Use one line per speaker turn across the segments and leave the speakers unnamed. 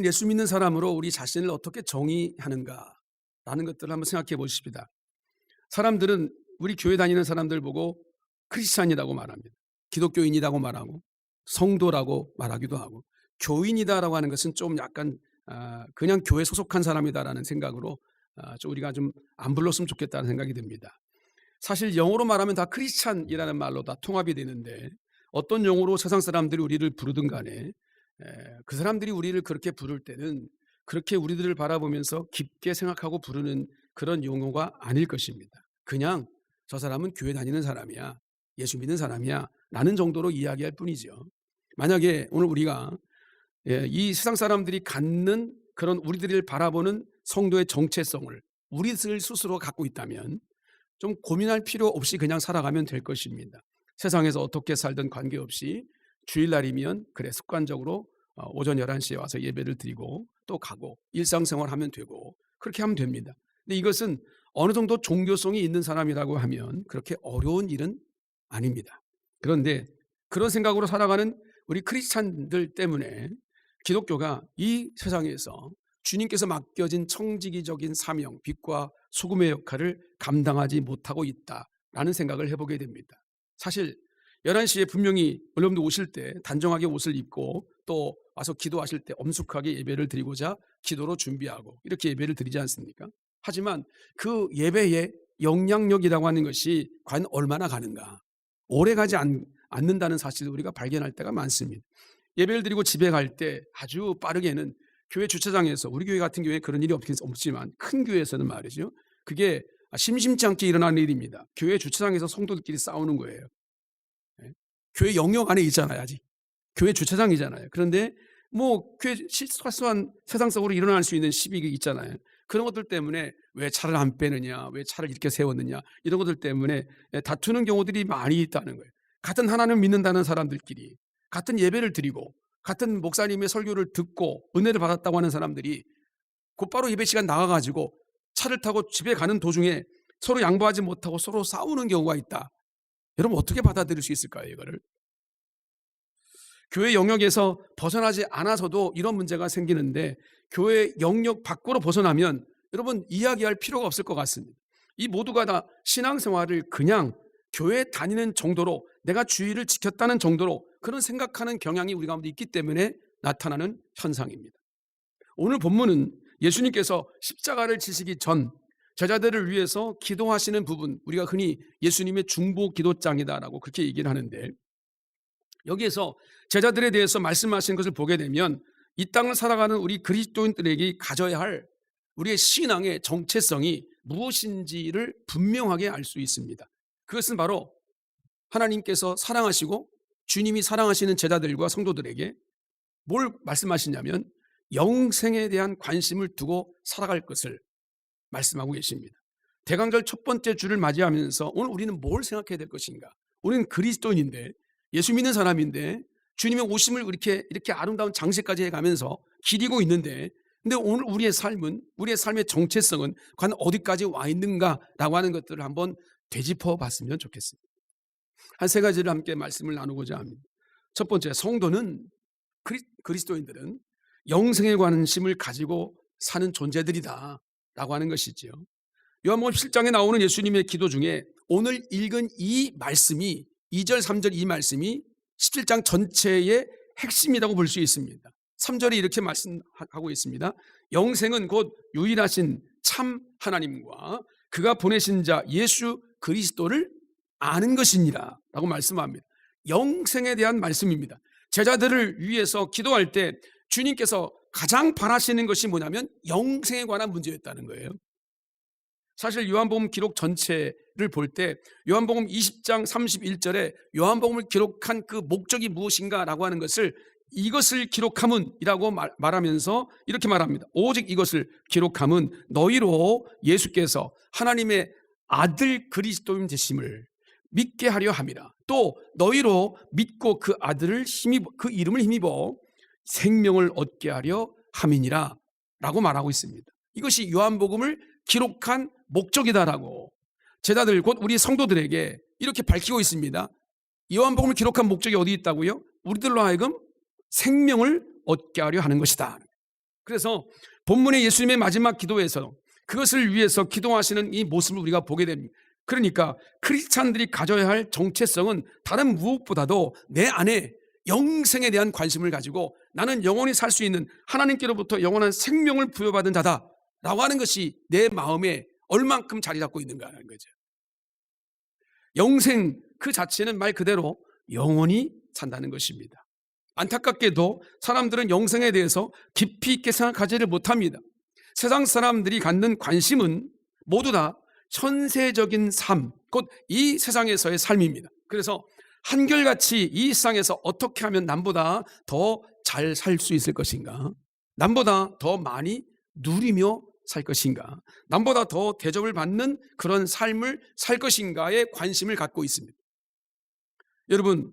예수 믿는 사람으로 우리 자신을 어떻게 정의하는가라는 것들을 한번 생각해 보십시다. 사람들은 우리 교회 다니는 사람들 보고 크리스찬이라고 말합니다. 기독교인이라고 말하고 성도라고 말하기도 하고, 교인이다라고 하는 것은 좀 약간 그냥 교회 소속한 사람이다라는 생각으로 좀 우리가 좀 안 불렀으면 좋겠다는 생각이 듭니다. 사실 영어로 말하면 다 크리스찬이라는 말로 다 통합이 되는데, 어떤 용어로 세상 사람들이 우리를 부르든 간에 그 사람들이 우리를 그렇게 부를 때는 그렇게 우리들을 바라보면서 깊게 생각하고 부르는 그런 용어가 아닐 것입니다. 그냥 저 사람은 교회 다니는 사람이야, 예수 믿는 사람이야 라는 정도로 이야기할 뿐이죠. 만약에 오늘 우리가 이 세상 사람들이 갖는 그런 우리들을 바라보는 성도의 정체성을 우리들 스스로 갖고 있다면 좀 고민할 필요 없이 그냥 살아가면 될 것입니다. 세상에서 어떻게 살든 관계없이 주일날이면 그래 습관적으로 오전 11시에 와서 예배를 드리고 또 가고 일상생활 하면 되고 그렇게 하면 됩니다. 근데 이것은 어느 정도 종교성이 있는 사람이라고 하면 그렇게 어려운 일은 아닙니다. 그런데 그런 생각으로 살아가는 우리 크리스찬들 때문에 기독교가 이 세상에서 주님께서 맡겨진 청지기적인 사명, 빛과 소금의 역할을 감당하지 못하고 있다라는 생각을 해보게 됩니다. 사실 11시에 분명히 여러분들 오실 때 단정하게 옷을 입고 또 와서 기도하실 때 엄숙하게 예배를 드리고자 기도로 준비하고 이렇게 예배를 드리지 않습니까? 하지만 그 예배의 영향력이라고 하는 것이 과연 얼마나 가는가? 오래가지 않는다는 사실을 우리가 발견할 때가 많습니다. 예배를 드리고 집에 갈 때 아주 빠르게는 교회 주차장에서, 우리 교회 같은 경우에 그런 일이 없지만 큰 교회에서는 말이죠, 그게 심심치 않게 일어나는 일입니다. 교회 주차장에서 성도들끼리 싸우는 거예요. 교회 영역 안에 있잖아요. 아직 교회 주차장이잖아요. 그런데 뭐 교회 실수한 세상적으로 일어날 수 있는 시비가 있잖아요. 그런 것들 때문에 왜 차를 안 빼느냐, 왜 차를 이렇게 세웠느냐, 이런 것들 때문에 다투는 경우들이 많이 있다는 거예요. 같은 하나님을 믿는다는 사람들끼리 같은 예배를 드리고 같은 목사님의 설교를 듣고 은혜를 받았다고 하는 사람들이 곧바로 예배 시간 나가가지고 차를 타고 집에 가는 도중에 서로 양보하지 못하고 서로 싸우는 경우가 있다. 여러분 어떻게 받아들일 수 있을까요, 이거를? 교회 영역에서 벗어나지 않아서도 이런 문제가 생기는데, 교회 영역 밖으로 벗어나면 여러분 이야기할 필요가 없을 것 같습니다. 이 모두가 다 신앙생활을 그냥 교회 다니는 정도로, 내가 주의를 지켰다는 정도로 그런 생각하는 경향이 우리 가운데 있기 때문에 나타나는 현상입니다. 오늘 본문은 예수님께서 십자가를 지시기 전 제자들을 위해서 기도하시는 부분, 우리가 흔히 예수님의 중보 기도장이다라고 그렇게 얘기를 하는데, 여기에서 제자들에 대해서 말씀하시는 것을 보게 되면 이 땅을 살아가는 우리 그리스도인들에게 가져야 할 우리의 신앙의 정체성이 무엇인지를 분명하게 알 수 있습니다. 그것은 바로 하나님께서 사랑하시고 주님이 사랑하시는 제자들과 성도들에게 뭘 말씀하시냐면 영생에 대한 관심을 두고 살아갈 것을 말씀하고 계십니다. 대강절 첫 번째 주를 맞이하면서 오늘 우리는 뭘 생각해야 될 것인가? 우리는 그리스도인인데, 예수 믿는 사람인데, 주님의 오심을 이렇게 아름다운 장세까지 해가면서 기리고 있는데, 근데 오늘 우리의 삶은, 우리의 삶의 정체성은 과연 어디까지 와 있는가라고 하는 것들을 한번 되짚어 봤으면 좋겠습니다. 한 세 가지를 함께 말씀을 나누고자 합니다. 첫 번째, 성도는, 그리스도인들은 영생에 관심을 가지고 사는 존재들이다 라고 하는 것이지요. 요한복음 7장에 나오는 예수님의 기도 중에 오늘 읽은 이 말씀이, 2절 3절 이 말씀이 17장 전체의 핵심이라고 볼 수 있습니다. 3절에 이렇게 말씀하고 있습니다. 영생은 곧 유일하신 참 하나님과 그가 보내신 자 예수 그리스도를 아는 것이니라 라고 말씀합니다. 영생에 대한 말씀입니다. 제자들을 위해서 기도할 때 주님께서 가장 바라시는 것이 뭐냐면 영생에 관한 문제였다는 거예요. 사실 요한복음 기록 전체를 볼 때 요한복음 20장 31절에 요한복음을 기록한 그 목적이 무엇인가라고 하는 것을 이것을 기록함은이라고 말하면서 이렇게 말합니다. 오직 이것을 기록함은 너희로 예수께서 하나님의 아들 그리스도인 되심을 믿게 하려 함이라. 또 너희로 믿고 그 아들을 그 이름을 힘입어 생명을 얻게 하려 함이니라 라고 말하고 있습니다. 이것이 요한복음을 기록한 목적이다라고 제자들 곧 우리 성도들에게 이렇게 밝히고 있습니다. 요한복음을 기록한 목적이 어디 있다고요? 우리들로 하여금 생명을 얻게 하려 하는 것이다. 그래서 본문의 예수님의 마지막 기도에서 그것을 위해서 기도하시는 이 모습을 우리가 보게 됩니다. 그러니까 크리스찬들이 가져야 할 정체성은 다른 무엇보다도 내 안에 영생에 대한 관심을 가지고 나는 영원히 살 수 있는 하나님께로부터 영원한 생명을 부여받은 자다라고 하는 것이 내 마음에 얼만큼 자리 잡고 있는가라는 거죠. 영생 그 자체는 말 그대로 영원히 산다는 것입니다. 안타깝게도 사람들은 영생에 대해서 깊이 있게 생각하지를 못합니다. 세상 사람들이 갖는 관심은 모두 다 현세적인 삶, 곧 이 세상에서의 삶입니다. 그래서 한결같이 이 세상에서 어떻게 하면 남보다 더 잘 살 수 있을 것인가, 남보다 더 많이 누리며 살 것인가, 남보다 더 대접을 받는 그런 삶을 살 것인가에 관심을 갖고 있습니다. 여러분,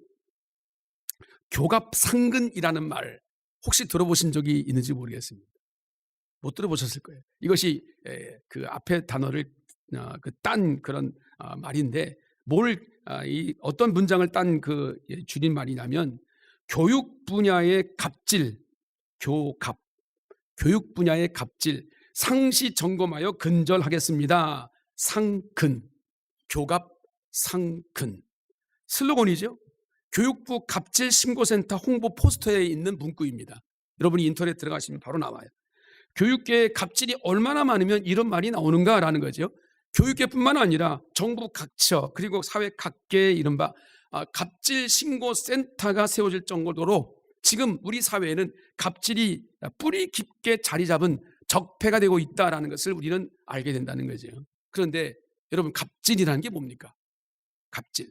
교갑상근이라는 말 혹시 들어보신 적이 있는지 모르겠습니다. 못 들어보셨을 거예요. 이것이 그 앞에 단어를 딴 그런 말인데 어떤 문장을 딴 그 줄임말이냐면 교육 분야의 갑질, 교육 분야의 갑질, 상시 점검하여 근절하겠습니다. 상근, 교갑 상근. 슬로건이죠. 교육부 갑질 신고센터 홍보 포스터에 있는 문구입니다. 여러분이 인터넷 들어가시면 바로 나와요. 교육계에 갑질이 얼마나 많으면 이런 말이 나오는가라는 거죠. 교육계뿐만 아니라 정부 각처 그리고 사회 각계의 이른바 갑질 신고센터가 세워질 정도로 지금 우리 사회에는 갑질이 뿌리 깊게 자리 잡은 적폐가 되고 있다는 것을 우리는 알게 된다는 거죠. 그런데 여러분, 갑질이라는 게 뭡니까? 갑질.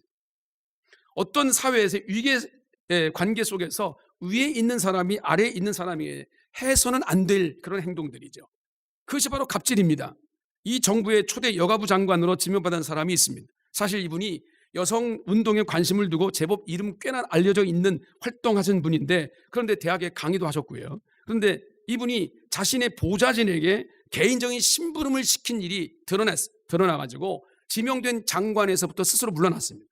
어떤 사회에서 위계 관계 속에서 위에 있는 사람이 아래에 있는 사람에게 해서는 안 될 그런 행동들이죠. 그것이 바로 갑질입니다. 이 정부의 초대 여가부 장관으로 지명받은 사람이 있습니다. 사실 이분이 여성 운동에 관심을 두고 제법 이름 꽤나 알려져 있는 활동하신 분인데, 그런데 대학에 강의도 하셨고요. 그런데 이분이 자신의 보좌진에게 개인적인 심부름을 시킨 일이 드러나가지고 지명된 장관에서부터 스스로 물러났습니다.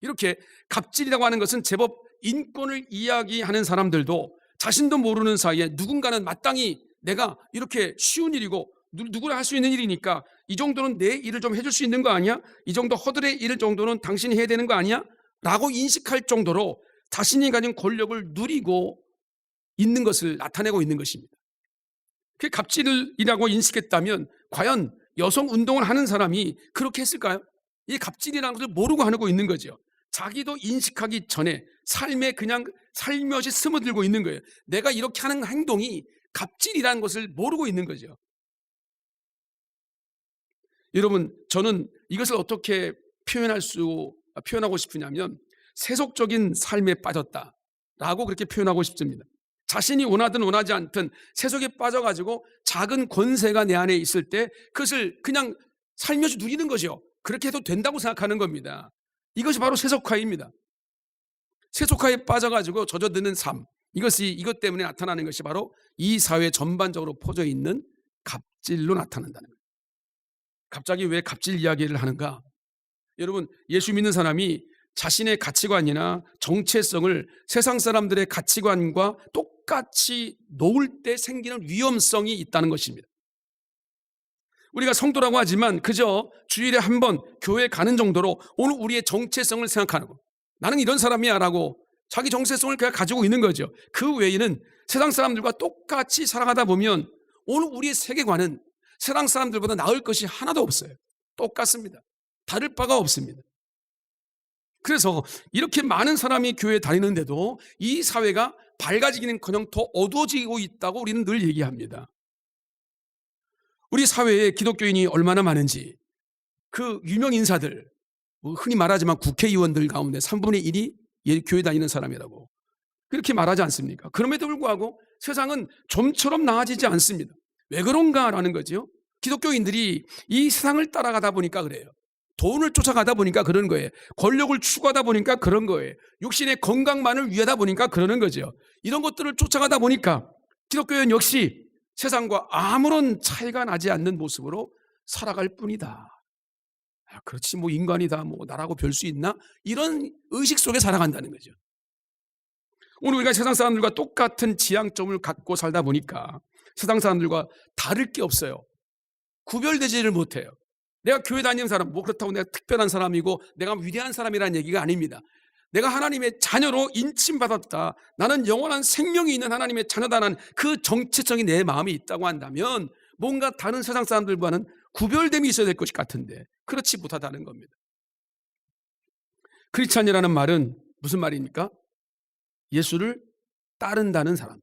이렇게 갑질이라고 하는 것은 제법 인권을 이야기하는 사람들도 자신도 모르는 사이에 누군가는 마땅히 내가 이렇게 쉬운 일이고 누구나 할 수 있는 일이니까 이 정도는 내 일을 좀 해줄 수 있는 거 아니야? 이 정도 허들의 일 정도는 당신이 해야 되는 거 아니야? 라고 인식할 정도로 자신이 가진 권력을 누리고 있는 것을 나타내고 있는 것입니다. 그게 갑질이라고 인식했다면 과연 여성 운동을 하는 사람이 그렇게 했을까요? 이 갑질이라는 것을 모르고 하고 있는 거죠. 자기도 인식하기 전에 삶에 그냥 살며시 스며들고 있는 거예요. 내가 이렇게 하는 행동이 갑질이라는 것을 모르고 있는 거죠. 여러분, 저는 이것을 어떻게 표현하고 싶으냐면 세속적인 삶에 빠졌다라고 그렇게 표현하고 싶습니다. 자신이 원하든 원하지 않든 세속에 빠져가지고 작은 권세가 내 안에 있을 때 그것을 그냥 살며시 누리는 거죠. 그렇게 해도 된다고 생각하는 겁니다. 이것이 바로 세속화입니다. 세속화에 빠져가지고 젖어드는 삶, 이것 때문에 나타나는 것이 바로 이 사회 전반적으로 퍼져 있는 갑질로 나타난다는 거예요. 갑자기 왜 갑질 이야기를 하는가? 여러분, 예수 믿는 사람이 자신의 가치관이나 정체성을 세상 사람들의 가치관과 똑같이 놓을 때 생기는 위험성이 있다는 것입니다. 우리가 성도라고 하지만 그저 주일에 한 번 교회 가는 정도로 오늘 우리의 정체성을 생각하는 거, 나는 이런 사람이야 라고 자기 정체성을 그냥 가지고 있는 거죠. 그 외에는 세상 사람들과 똑같이 살아가다 보면 오늘 우리의 세계관은 세상 사람들보다 나을 것이 하나도 없어요. 똑같습니다. 다를 바가 없습니다. 그래서 이렇게 많은 사람이 교회에 다니는데도 이 사회가 밝아지기는커녕 더 어두워지고 있다고 우리는 늘 얘기합니다. 우리 사회에 기독교인이 얼마나 많은지, 그 유명 인사들, 흔히 말하지만 국회의원들 가운데 3분의 1이 교회 다니는 사람이라고 그렇게 말하지 않습니까? 그럼에도 불구하고 세상은 좀처럼 나아지지 않습니다. 왜 그런가라는 거죠. 기독교인들이 이 세상을 따라가다 보니까 그래요. 돈을 쫓아가다 보니까 그런 거예요. 권력을 추구하다 보니까 그런 거예요. 육신의 건강만을 위하다 보니까 그러는 거죠. 이런 것들을 쫓아가다 보니까 기독교인 역시 세상과 아무런 차이가 나지 않는 모습으로 살아갈 뿐이다. 그렇지 뭐 인간이다, 뭐 나라고 별 수 있나? 이런 의식 속에 살아간다는 거죠. 오늘 우리가 세상 사람들과 똑같은 지향점을 갖고 살다 보니까 세상 사람들과 다를 게 없어요. 구별되지를 못해요. 내가 교회 다니는 사람, 뭐 그렇다고 내가 특별한 사람이고 내가 위대한 사람이라는 얘기가 아닙니다. 내가 하나님의 자녀로 인침받았다, 나는 영원한 생명이 있는 하나님의 자녀다라는 그 정체성이 내 마음에 있다고 한다면 뭔가 다른 세상 사람들과는 구별됨이 있어야 될 것 같은데 그렇지 못하다는 겁니다. 크리스찬이라는 말은 무슨 말입니까? 예수를 따른다는 사람,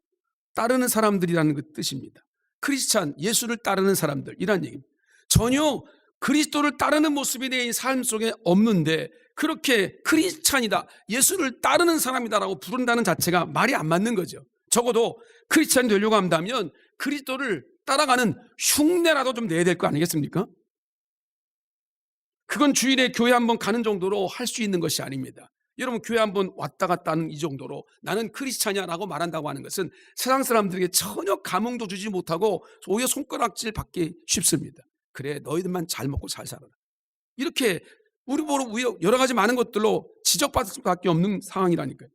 따르는 사람들이라는 그 뜻입니다. 크리스찬, 예수를 따르는 사람들이란 얘기입니다. 전혀 그리스도를 따르는 모습이 내 삶 속에 없는데 그렇게 크리스찬이다, 예수를 따르는 사람이다라고 부른다는 자체가 말이 안 맞는 거죠. 적어도 크리스찬이 되려고 한다면 그리스도를 따라가는 흉내라도 좀 내야 될 거 아니겠습니까? 그건 주일에 교회 한번 가는 정도로 할 수 있는 것이 아닙니다. 여러분, 교회 한번 왔다 갔다 하는 이 정도로 나는 크리스찬이야라고 말한다고 하는 것은 세상 사람들에게 전혀 감흥도 주지 못하고 오히려 손가락질 받기 쉽습니다. 그래, 너희들만 잘 먹고 잘 살아라, 이렇게 우리 보러 여러 가지 많은 것들로 지적받을 수밖에 없는 상황이라니까요.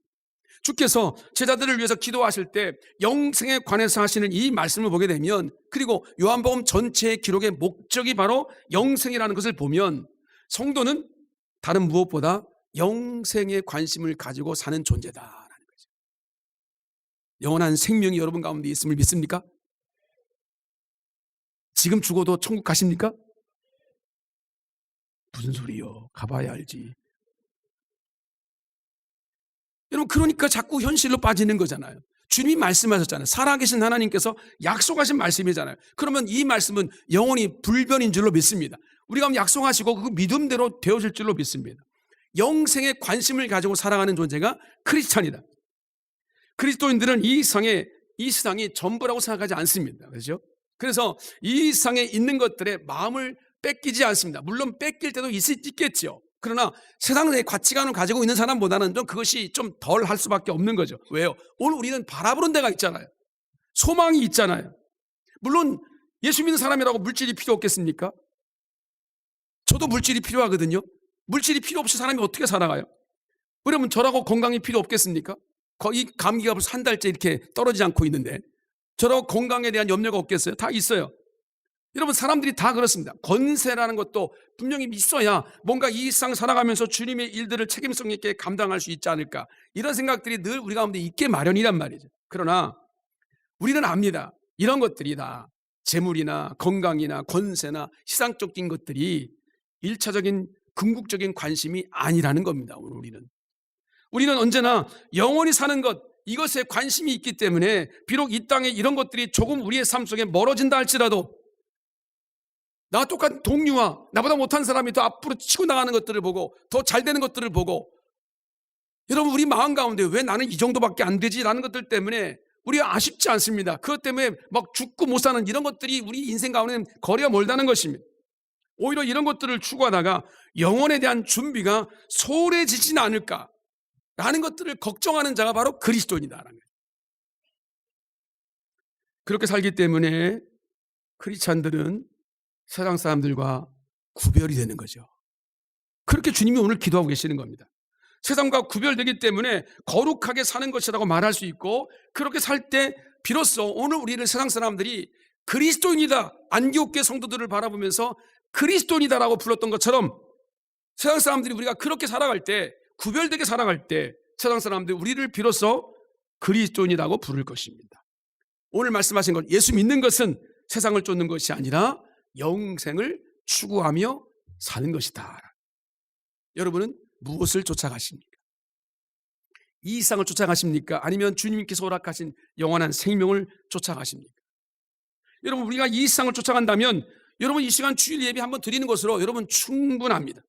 주께서 제자들을 위해서 기도하실 때 영생에 관해서 하시는 이 말씀을 보게 되면, 그리고 요한복음 전체의 기록의 목적이 바로 영생이라는 것을 보면 성도는 다른 무엇보다 영생에 관심을 가지고 사는 존재다라는 거죠. 영원한 생명이 여러분 가운데 있음을 믿습니까? 지금 죽어도 천국 가십니까? 무슨 소리요? 가봐야 알지. 여러분, 그러니까 자꾸 현실로 빠지는 거잖아요. 주님이 말씀하셨잖아요. 살아계신 하나님께서 약속하신 말씀이잖아요. 그러면 이 말씀은 영원히 불변인 줄로 믿습니다. 우리가 약속하시고 그 믿음대로 되어질 줄로 믿습니다. 영생에 관심을 가지고 살아가는 존재가 크리스찬이다. 그리스도인들은 이 세상이 전부라고 생각하지 않습니다. 그렇죠? 그래서 이 세상에 있는 것들에 마음을 뺏기지 않습니다. 물론 뺏길 때도 있겠죠. 그러나 세상의 가치관을 가지고 있는 사람보다는 좀 그것이 좀 덜 할 수밖에 없는 거죠. 왜요? 오늘 우리는 바라보는 데가 있잖아요. 소망이 있잖아요. 물론 예수 믿는 사람이라고 물질이 필요 없겠습니까? 저도 물질이 필요하거든요. 물질이 필요 없이 사람이 어떻게 살아가요? 그러면 저라고 건강이 필요 없겠습니까? 거의 감기가 벌써 한 달째 이렇게 떨어지지 않고 있는데 저라고 건강에 대한 염려가 없겠어요? 다 있어요. 여러분, 사람들이 다 그렇습니다. 권세라는 것도 분명히 있어야 뭔가 이 세상 살아가면서 주님의 일들을 책임성 있게 감당할 수 있지 않을까, 이런 생각들이 늘 우리 가운데 있게 마련이란 말이죠. 그러나 우리는 압니다. 이런 것들이 다 재물이나 건강이나 권세나 시상적인 것들이 1차적인 궁극적인 관심이 아니라는 겁니다. 우리는 언제나 영원히 사는 것, 이것에 관심이 있기 때문에 비록 이 땅에 이런 것들이 조금 우리의 삶 속에 멀어진다 할지라도 나와 똑같은 동료와 나보다 못한 사람이 더 앞으로 치고 나가는 것들을 보고 더 잘 되는 것들을 보고, 여러분, 우리 마음 가운데 왜 나는 이 정도밖에 안 되지? 라는 것들 때문에 우리가 아쉽지 않습니다. 그것 때문에 막 죽고 못 사는 이런 것들이 우리 인생 가운데 거리가 멀다는 것입니다. 오히려 이런 것들을 추구하다가 영혼에 대한 준비가 소홀해지지는 않을까라는 것들을 걱정하는 자가 바로 그리스도인이다라는 거예요. 그렇게 살기 때문에 크리스찬들은 세상 사람들과 구별이 되는 거죠. 그렇게 주님이 오늘 기도하고 계시는 겁니다. 세상과 구별되기 때문에 거룩하게 사는 것이라고 말할 수 있고, 그렇게 살 때 비로소 오늘 우리를 세상 사람들이 그리스도인이다, 안디옥교회 성도들을 바라보면서 그리스도인이다라고 불렀던 것처럼 세상 사람들이 우리가 그렇게 살아갈 때, 구별되게 살아갈 때 세상 사람들이 우리를 비로소 그리스도인이라고 부를 것입니다. 오늘 말씀하신 것, 예수 믿는 것은 세상을 쫓는 것이 아니라 영생을 추구하며 사는 것이다. 여러분은 무엇을 쫓아가십니까? 이 세상을 쫓아가십니까? 아니면 주님께서 허락하신 영원한 생명을 쫓아가십니까? 여러분, 우리가 이 세상을 쫓아간다면 여러분 이 시간 주일 예배 한번 드리는 것으로 여러분 충분합니다.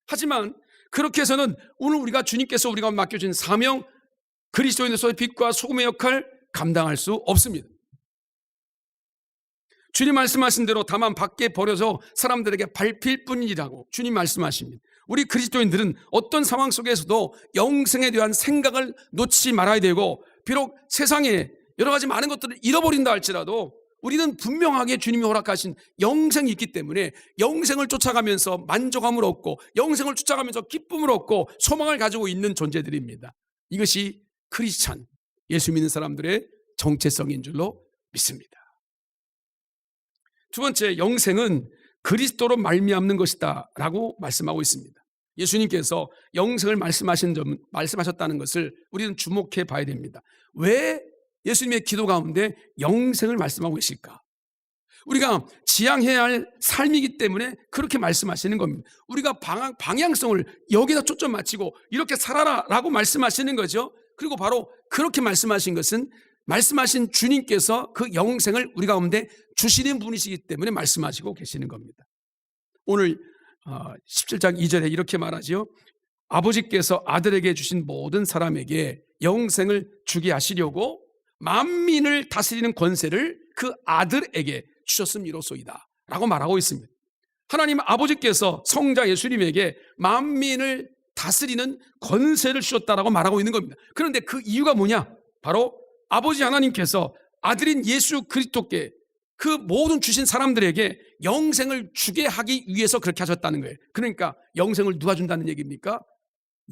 하지만 그렇게 해서는 오늘 우리가 주님께서 우리가 맡겨준 사명, 그리스도인으로서의 빛과 소금의 역할 감당할 수 없습니다. 주님 말씀하신 대로 다만 밖에 버려서 사람들에게 밟힐 뿐이라고 주님 말씀하십니다. 우리 그리스도인들은 어떤 상황 속에서도 영생에 대한 생각을 놓지 말아야 되고, 비록 세상에 여러 가지 많은 것들을 잃어버린다 할지라도 우리는 분명하게 주님이 허락하신 영생이 있기 때문에 영생을 쫓아가면서 만족함을 얻고, 영생을 쫓아가면서 기쁨을 얻고 소망을 가지고 있는 존재들입니다. 이것이 크리스찬, 예수 믿는 사람들의 정체성인 줄로 믿습니다. 두 번째, 영생은 그리스도로 말미암는 것이다 라고 말씀하고 있습니다. 예수님께서 영생을 말씀하셨다는 것을 우리는 주목해 봐야 됩니다. 왜 예수님의 기도 가운데 영생을 말씀하고 계실까? 우리가 지향해야 할 삶이기 때문에 그렇게 말씀하시는 겁니다. 우리가 방향성을 여기다 초점 맞추고 이렇게 살아라 라고 말씀하시는 거죠. 그리고 바로 그렇게 말씀하신 것은 말씀하신 주님께서 그 영생을 우리 가운데 주시는 분이시기 때문에 말씀하시고 계시는 겁니다. 오늘 17장 2절에 이렇게 말하죠. 아버지께서 아들에게 주신 모든 사람에게 영생을 주게 하시려고 만민을 다스리는 권세를 그 아들에게 주셨음이로소이다 라고 말하고 있습니다. 하나님 아버지께서 성자 예수님에게 만민을 다스리는 권세를 주셨다라고 말하고 있는 겁니다. 그런데 그 이유가 뭐냐? 바로 아버지 하나님께서 아들인 예수 그리스도께 그 모든 주신 사람들에게 영생을 주게 하기 위해서 그렇게 하셨다는 거예요. 그러니까 영생을 누가 준다는 얘기입니까?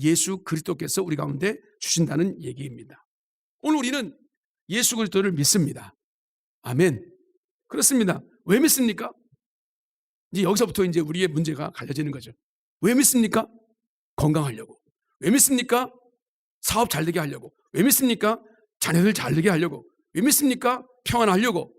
예수 그리스도께서 우리 가운데 주신다는 얘기입니다. 오늘 우리는 예수 그리스도를 믿습니다. 아멘. 그렇습니다. 왜 믿습니까? 이제 여기서부터 이제 우리의 문제가 갈려지는 거죠. 왜 믿습니까? 건강하려고. 왜 믿습니까? 사업 잘 되게 하려고. 왜 믿습니까? 자녀들 잘 되게 하려고. 왜 믿습니까? 평안하려고.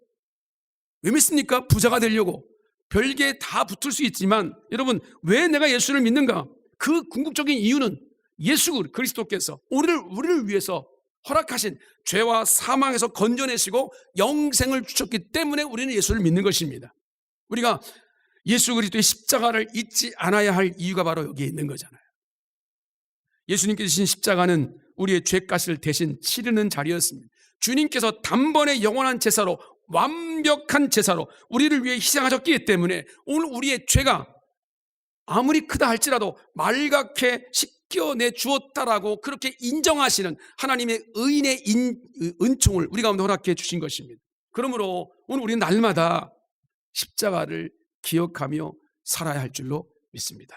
왜 믿습니까? 부자가 되려고. 별게 다 붙을 수 있지만 여러분, 왜 내가 예수를 믿는가? 그 궁극적인 이유는 예수 그리스도께서 우리를 위해서 허락하신 죄와 사망에서 건져내시고 영생을 주셨기 때문에 우리는 예수를 믿는 것입니다. 우리가 예수 그리스도의 십자가를 잊지 않아야 할 이유가 바로 여기에 있는 거잖아요. 예수님께서 지신 십자가는 우리의 죄값을 대신 치르는 자리였습니다. 주님께서 단번에 영원한 제사로, 완벽한 제사로 우리를 위해 희생하셨기 때문에 오늘 우리의 죄가 아무리 크다 할지라도 말갛게 씻겨내 주었다라고 그렇게 인정하시는 하나님의 의인의 은총을 우리 가운데 허락해 주신 것입니다. 그러므로 오늘 우리는 날마다 십자가를 기억하며 살아야 할 줄로 믿습니다.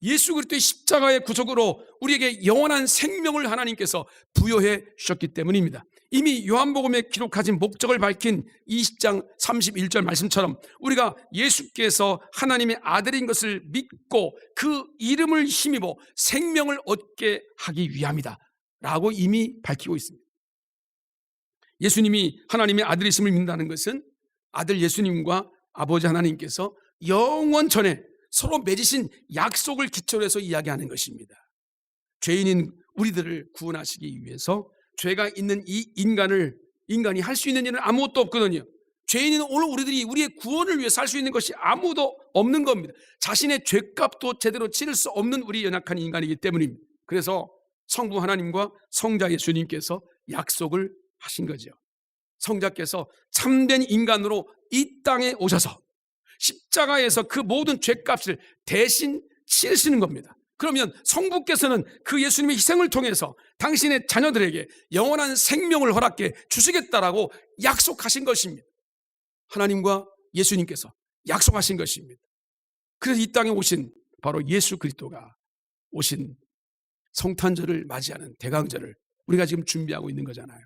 예수 그리스도의 십자가의 구속으로 우리에게 영원한 생명을 하나님께서 부여해 주셨기 때문입니다. 이미 요한복음에 기록하신 목적을 밝힌 20장 31절 말씀처럼 우리가 예수께서 하나님의 아들인 것을 믿고 그 이름을 힘입어 생명을 얻게 하기 위함이다 라고 이미 밝히고 있습니다. 예수님이 하나님의 아들이심을 믿는다는 것은 아들 예수님과 아버지 하나님께서 영원 전에 서로 맺으신 약속을 기초로 해서 이야기하는 것입니다. 죄인인 우리들을 구원하시기 위해서 죄가 있는 이 인간이 할 수 있는 일은 아무것도 없거든요. 죄인인 오늘 우리들이 우리의 구원을 위해서 할 수 있는 것이 아무도 없는 겁니다. 자신의 죄값도 제대로 치를 수 없는 우리 연약한 인간이기 때문입니다. 그래서 성부 하나님과 성자 예수님께서 약속을 하신 거죠. 성자께서 참된 인간으로 이 땅에 오셔서 십자가에서 그 모든 죄값을 대신 치르시는 겁니다. 그러면 성부께서는 그 예수님의 희생을 통해서 당신의 자녀들에게 영원한 생명을 허락해 주시겠다라고 약속하신 것입니다. 하나님과 예수님께서 약속하신 것입니다. 그래서 이 땅에 오신 바로 예수 그리스도가 오신 성탄절을 맞이하는 대강절을 우리가 지금 준비하고 있는 거잖아요.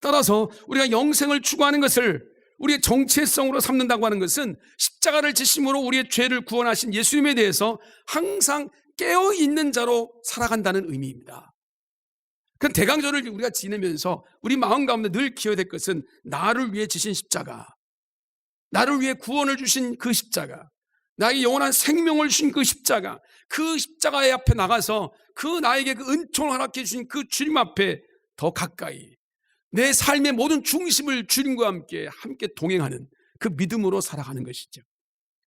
따라서 우리가 영생을 추구하는 것을 우리의 정체성으로 삼는다고 하는 것은 십자가를 지심으로 우리의 죄를 구원하신 예수님에 대해서 항상 깨어있는 자로 살아간다는 의미입니다. 그 대강절을 우리가 지내면서 우리 마음 가운데 늘 기어야 될 것은 나를 위해 지신 십자가, 나를 위해 구원을 주신 그 십자가, 나에게 영원한 생명을 주신 그 십자가, 그 십자가의 앞에 나가서 그 나에게 그 은총을 허락해 주신 그 주님 앞에 더 가까이 내 삶의 모든 중심을 주님과 함께 동행하는 그 믿음으로 살아가는 것이죠.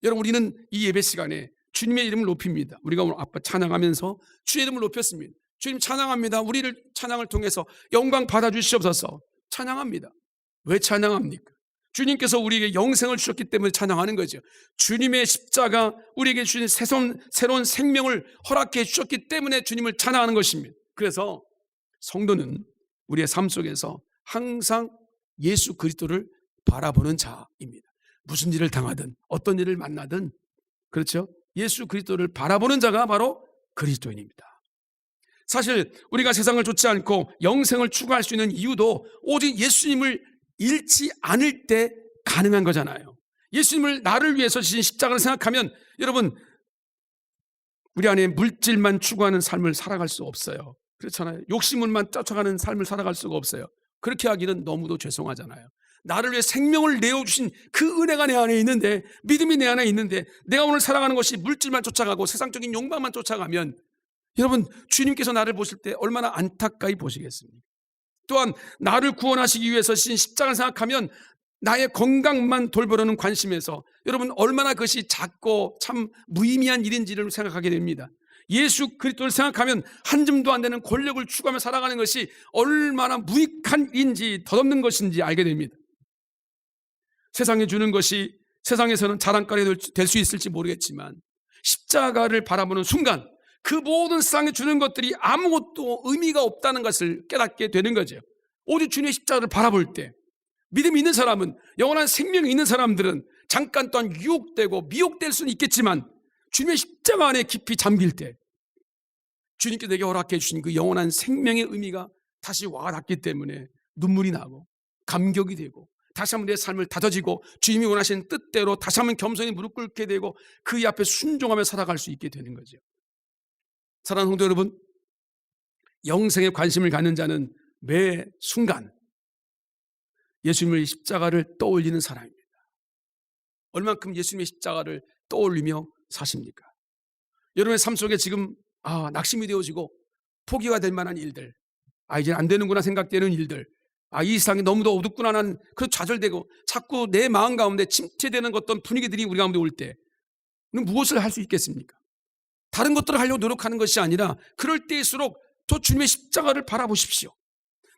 여러분, 우리는 이 예배 시간에 주님의 이름을 높입니다. 우리가 오늘 아빠 찬양하면서 주의 이름을 높였습니다. 주님 찬양합니다. 우리를 찬양을 통해서 영광 받아주시옵소서. 찬양합니다. 왜 찬양합니까? 주님께서 우리에게 영생을 주셨기 때문에 찬양하는 거죠. 주님의 십자가 우리에게 주신 새로운 생명을 허락해 주셨기 때문에 주님을 찬양하는 것입니다. 그래서 성도는 우리의 삶 속에서 항상 예수 그리스도를 바라보는 자입니다. 무슨 일을 당하든 어떤 일을 만나든, 그렇죠? 예수 그리스도를 바라보는 자가 바로 그리스도인입니다. 사실 우리가 세상을 좇지 않고 영생을 추구할 수 있는 이유도 오직 예수님을 잃지 않을 때 가능한 거잖아요. 예수님을 나를 위해서 지신 십자가를 생각하면 여러분 우리 안에 물질만 추구하는 삶을 살아갈 수 없어요. 그렇잖아요. 욕심만 쫓아가는 삶을 살아갈 수가 없어요. 그렇게 하기는 너무도 죄송하잖아요. 나를 위해 생명을 내어주신 그 은혜가 내 안에 있는데, 믿음이 내 안에 있는데 내가 오늘 살아가는 것이 물질만 쫓아가고 세상적인 욕망만 쫓아가면 여러분 주님께서 나를 보실 때 얼마나 안타까이 보시겠습니까? 또한 나를 구원하시기 위해서 신 십자가를 생각하면 나의 건강만 돌보려는 관심에서 여러분 얼마나 그것이 작고 참 무의미한 일인지를 생각하게 됩니다. 예수 그리스도를 생각하면 한 줌도 안 되는 권력을 추구하며 살아가는 것이 얼마나 무익한 일인지, 덧없는 것인지 알게 됩니다. 세상에 주는 것이 세상에서는 자랑거리 될 수 있을지 모르겠지만 십자가를 바라보는 순간 그 모든 세상에 주는 것들이 아무것도 의미가 없다는 것을 깨닫게 되는 거죠. 오직 주님의 십자가를 바라볼 때 믿음이 있는 사람은, 영원한 생명이 있는 사람들은 잠깐 또한 유혹되고 미혹될 수는 있겠지만 주님의 십자가 안에 깊이 잠길 때 주님께 내게 허락해 주신 그 영원한 생명의 의미가 다시 와닿기 때문에 눈물이 나고 감격이 되고 다시 한번 내 삶을 다져지고 주님이 원하시는 뜻대로 다시 한번 겸손히 무릎 꿇게 되고 그 앞에 순종하며 살아갈 수 있게 되는 거죠. 사랑하는 성도 여러분, 영생에 관심을 갖는 자는 매 순간 예수님의 십자가를 떠올리는 사람입니다. 얼만큼 예수님의 십자가를 떠올리며 사십니까? 여러분의 삶 속에 지금 낙심이 되어지고 포기가 될 만한 일들, 이제 안 되는구나 생각되는 일들, 이 세상이 너무도 어둡구나는 그 좌절되고 자꾸 내 마음 가운데 침체되는 어떤 분위기들이 우리 가운데 올 때 무엇을 할 수 있겠습니까? 다른 것들을 하려고 노력하는 것이 아니라 그럴 때일수록 더 주님의 십자가를 바라보십시오.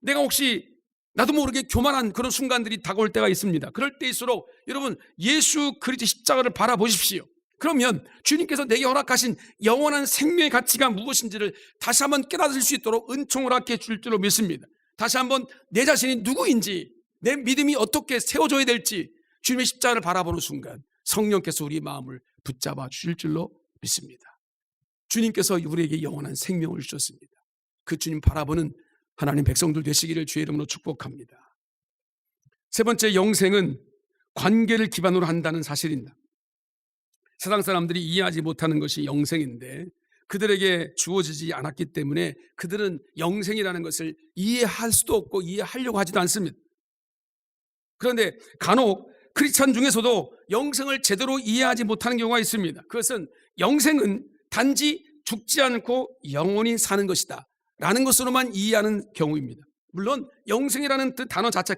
내가 혹시 나도 모르게 교만한 그런 순간들이 다가올 때가 있습니다. 그럴 때일수록 여러분 예수 그리스도 십자가를 바라보십시오. 그러면 주님께서 내게 허락하신 영원한 생명의 가치가 무엇인지를 다시 한번 깨닫을 수 있도록 은총을 허락해 줄 줄로 믿습니다. 다시 한번 내 자신이 누구인지, 내 믿음이 어떻게 세워져야 될지 주님의 십자가를 바라보는 순간 성령께서 우리 마음을 붙잡아 주실 줄로 믿습니다. 주님께서 우리에게 영원한 생명을 주셨습니다. 그 주님 바라보는 하나님 백성들 되시기를 주의 이름으로 축복합니다. 세 번째, 영생은 관계를 기반으로 한다는 사실입니다. 세상 사람들이 이해하지 못하는 것이 영생인데 그들에게 주어지지 않았기 때문에 그들은 영생이라는 것을 이해할 수도 없고 이해하려고 하지도 않습니다. 그런데 간혹 크리스찬 중에서도 영생을 제대로 이해하지 못하는 경우가 있습니다. 그것은 영생은 단지 죽지 않고 영원히 사는 것이다 라는 것으로만 이해하는 경우입니다. 물론 영생이라는 단어 자체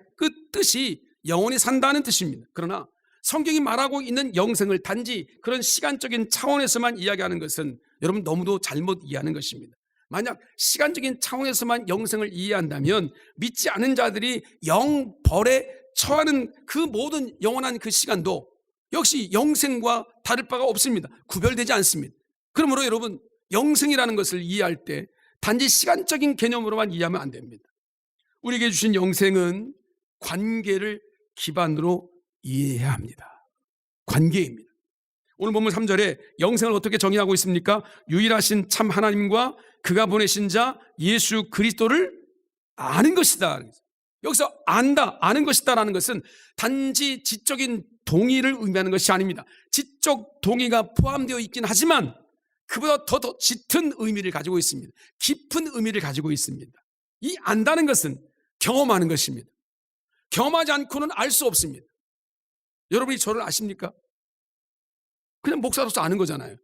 뜻이 영원히 산다는 뜻입니다. 그러나 성경이 말하고 있는 영생을 단지 그런 시간적인 차원에서만 이야기하는 것은 여러분 너무도 잘못 이해하는 것입니다. 만약 시간적인 차원에서만 영생을 이해한다면 믿지 않은 자들이 영벌에 처하는 그 모든 영원한 그 시간도 역시 영생과 다를 바가 없습니다. 구별되지 않습니다. 그러므로 여러분 영생이라는 것을 이해할 때 단지 시간적인 개념으로만 이해하면 안 됩니다. 우리에게 주신 영생은 관계를 기반으로 이해해야 합니다. 관계입니다. 오늘 본문 3절에 영생을 어떻게 정의하고 있습니까? 유일하신 참 하나님과 그가 보내신 자 예수 그리스도를 아는 것이다. 여기서 안다, 아는 것이다라는 것은 단지 지적인 동의를 의미하는 것이 아닙니다. 지적 동의가 포함되어 있긴 하지만 그보다 더 짙은 의미를 가지고 있습니다. 깊은 의미를 가지고 있습니다. 이 안다는 것은 경험하는 것입니다. 경험하지 않고는 알 수 없습니다. 여러분이 저를 아십니까? 그냥 목사로서 아는 거잖아요.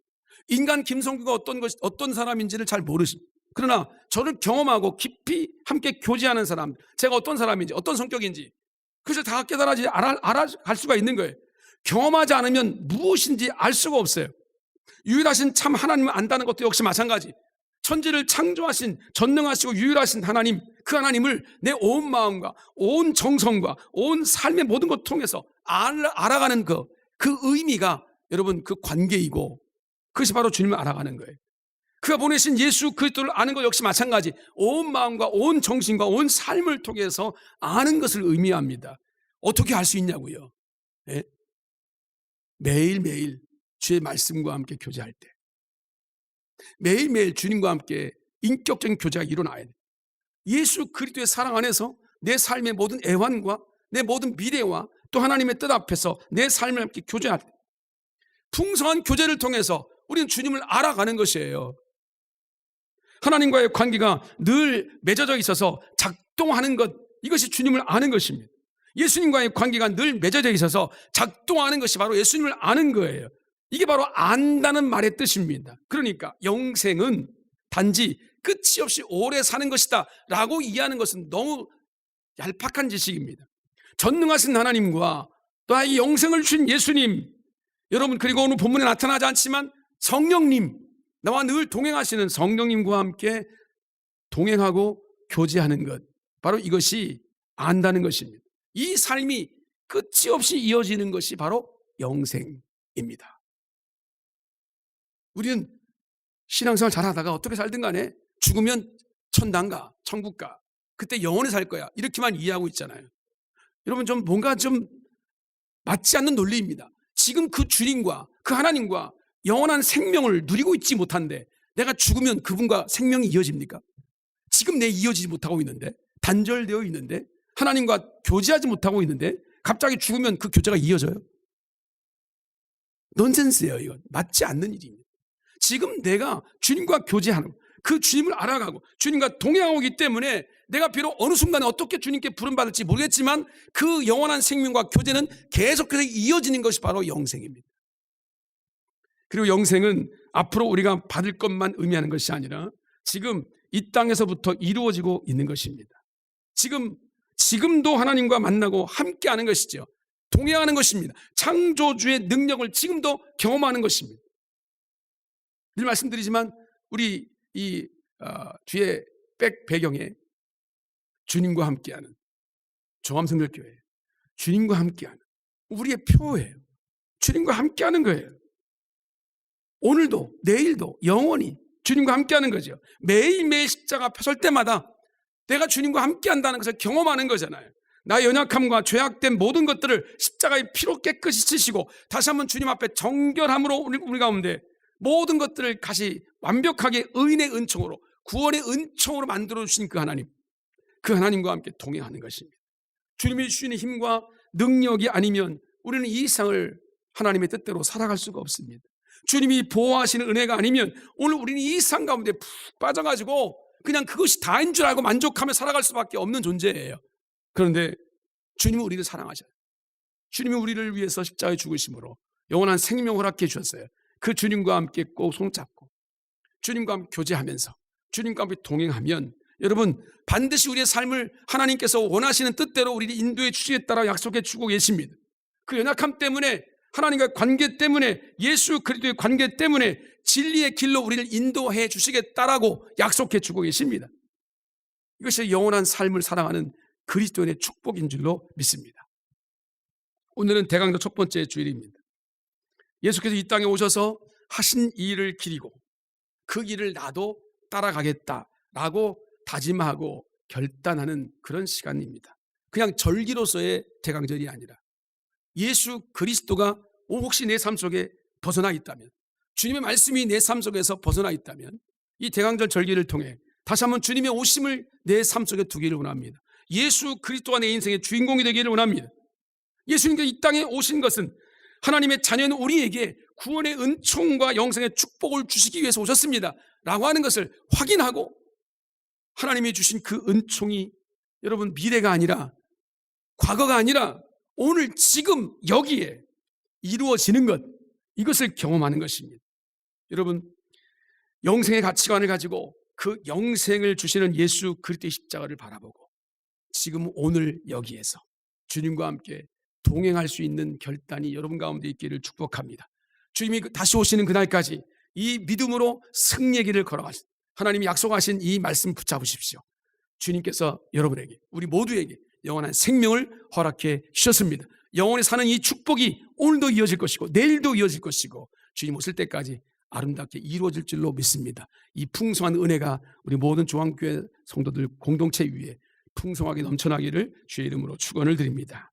인간 김성규가 어떤 사람인지를 잘 모르십니다. 그러나 저를 경험하고 깊이 함께 교제하는 사람, 제가 어떤 사람인지, 어떤 성격인지 그것을 다 깨달아지 알아갈 수가 있는 거예요. 경험하지 않으면 무엇인지 알 수가 없어요. 유일하신 참 하나님을 안다는 것도 역시 마찬가지. 천지를 창조하신 전능하시고 유일하신 하나님, 그 하나님을 내 온 마음과 온 정성과 온 삶의 모든 것 통해서 알아가는 그 의미가 여러분 그 관계이고 그것이 바로 주님을 알아가는 거예요. 그가 보내신 예수 그리스도를 아는 것 역시 마찬가지. 온 마음과 온 정신과 온 삶을 통해서 아는 것을 의미합니다. 어떻게 알 수 있냐고요? 네? 매일매일 주의 말씀과 함께 교제할 때, 매일매일 주님과 함께 인격적인 교제가 일어나야 돼요. 예수 그리스도의 사랑 안에서 내 삶의 모든 애환과 내 모든 미래와 또 하나님의 뜻 앞에서 내 삶을 함께 교제할 때, 풍성한 교제를 통해서 우리는 주님을 알아가는 것이에요. 하나님과의 관계가 늘 맺어져 있어서 작동하는 것, 이것이 주님을 아는 것입니다. 예수님과의 관계가 늘 맺어져 있어서 작동하는 것이 바로 예수님을 아는 거예요. 이게 바로 안다는 말의 뜻입니다. 그러니까 영생은 단지 끝이 없이 오래 사는 것이다 라고 이해하는 것은 너무 얄팍한 지식입니다. 전능하신 하나님과 또 이 영생을 주신 예수님, 여러분, 그리고 오늘 본문에 나타나지 않지만 성령님, 나와 늘 동행하시는 성령님과 함께 동행하고 교제하는 것, 바로 이것이 안다는 것입니다. 이 삶이 끝이 없이 이어지는 것이 바로 영생입니다. 우리는 신앙생활 잘하다가 어떻게 살든 간에 죽으면 천당가, 천국가, 그때 영원히 살 거야, 이렇게만 이해하고 있잖아요. 여러분, 좀 뭔가 좀 맞지 않는 논리입니다. 지금 그 주님과 그 하나님과 영원한 생명을 누리고 있지 못한데 내가 죽으면 그분과 생명이 이어집니까? 지금 내 이어지지 못하고 있는데, 단절되어 있는데, 하나님과 교제하지 못하고 있는데 갑자기 죽으면 그 교제가 이어져요? 넌센스예요. 이건 맞지 않는 일입니다. 지금 내가 주님과 교제하는, 그 주님을 알아가고 주님과 동행하고 있기 때문에 내가 비록 어느 순간에 어떻게 주님께 부름받을지 모르겠지만 그 영원한 생명과 교제는 계속해서 이어지는 것이 바로 영생입니다. 그리고 영생은 앞으로 우리가 받을 것만 의미하는 것이 아니라 지금 이 땅에서부터 이루어지고 있는 것입니다. 지금도 하나님과 만나고 함께하는 것이죠. 동행하는 것입니다. 창조주의 능력을 지금도 경험하는 것입니다. 늘 말씀드리지만 우리 이 뒤에 백 배경에 주님과 함께하는 종암성결교회, 주님과 함께하는 우리의 표예요. 주님과 함께하는 거예요. 오늘도 내일도 영원히 주님과 함께하는 거죠. 매일매일 십자가 앞에 설 때마다 내가 주님과 함께한다는 것을 경험하는 거잖아요. 나의 연약함과 죄악된 모든 것들을 십자가의 피로 깨끗이 씻으시고 다시 한번 주님 앞에 정결함으로 우리 가운데 모든 것들을 다시 완벽하게 의인의 은총으로, 구원의 은총으로 만들어주신 그 하나님, 그 하나님과 함께 동행하는 것입니다. 주님이 주시는 힘과 능력이 아니면 우리는 이 세상을 하나님의 뜻대로 살아갈 수가 없습니다. 주님이 보호하시는 은혜가 아니면 오늘 우리는 이 세상 가운데 푹 빠져가지고 그냥 그것이 다인 줄 알고 만족하며 살아갈 수밖에 없는 존재예요. 그런데 주님은 우리를 사랑하셔요. 주님이 우리를 위해서 십자가에 죽으심으로 영원한 생명을 허락해 주셨어요. 그 주님과 함께 꼭 손잡고 주님과 함께 교제하면서 주님과 함께 동행하면 여러분, 반드시 우리의 삶을 하나님께서 원하시는 뜻대로 우리를 인도해 주시겠다라고 약속해 주고 계십니다. 그 연약함 때문에, 하나님과의 관계 때문에, 예수 그리스도의 관계 때문에 진리의 길로 우리를 인도해 주시겠다라고 약속해 주고 계십니다. 이것이 영원한 삶을 사랑하는 그리스도인의 축복인 줄로 믿습니다. 오늘은 대강절 첫 번째 주일입니다. 예수께서 이 땅에 오셔서 하신 이 일을 기리고 그 길을 나도 따라가겠다라고 다짐하고 결단하는 그런 시간입니다. 그냥 절기로서의 대강절이 아니라 예수 그리스도가 혹시 내 삶 속에 벗어나 있다면, 주님의 말씀이 내 삶 속에서 벗어나 있다면 이 대강절 절기를 통해 다시 한번 주님의 오심을 내 삶 속에 두기를 원합니다. 예수 그리스도가 내 인생의 주인공이 되기를 원합니다. 예수님께서 이 땅에 오신 것은 하나님의 자녀인 우리에게 구원의 은총과 영생의 축복을 주시기 위해서 오셨습니다 라고 하는 것을 확인하고 하나님이 주신 그 은총이 여러분 미래가 아니라, 과거가 아니라 오늘 지금 여기에 이루어지는 것, 이것을 경험하는 것입니다. 여러분, 영생의 가치관을 가지고 그 영생을 주시는 예수 그리스도의 십자가를 바라보고 지금 오늘 여기에서 주님과 함께 동행할 수 있는 결단이 여러분 가운데 있기를 축복합니다. 주님이 다시 오시는 그날까지 이 믿음으로 승리의 길을 걸어가신 하나님이 약속하신 이 말씀 붙잡으십시오. 주님께서 여러분에게, 우리 모두에게 영원한 생명을 허락해 주셨습니다. 영원히 사는 이 축복이 오늘도 이어질 것이고 내일도 이어질 것이고 주님 오실 때까지 아름답게 이루어질 줄로 믿습니다. 이 풍성한 은혜가 우리 모든 조항교회 성도들 공동체 위에 풍성하게 넘쳐나기를 주의 이름으로 축원을 드립니다.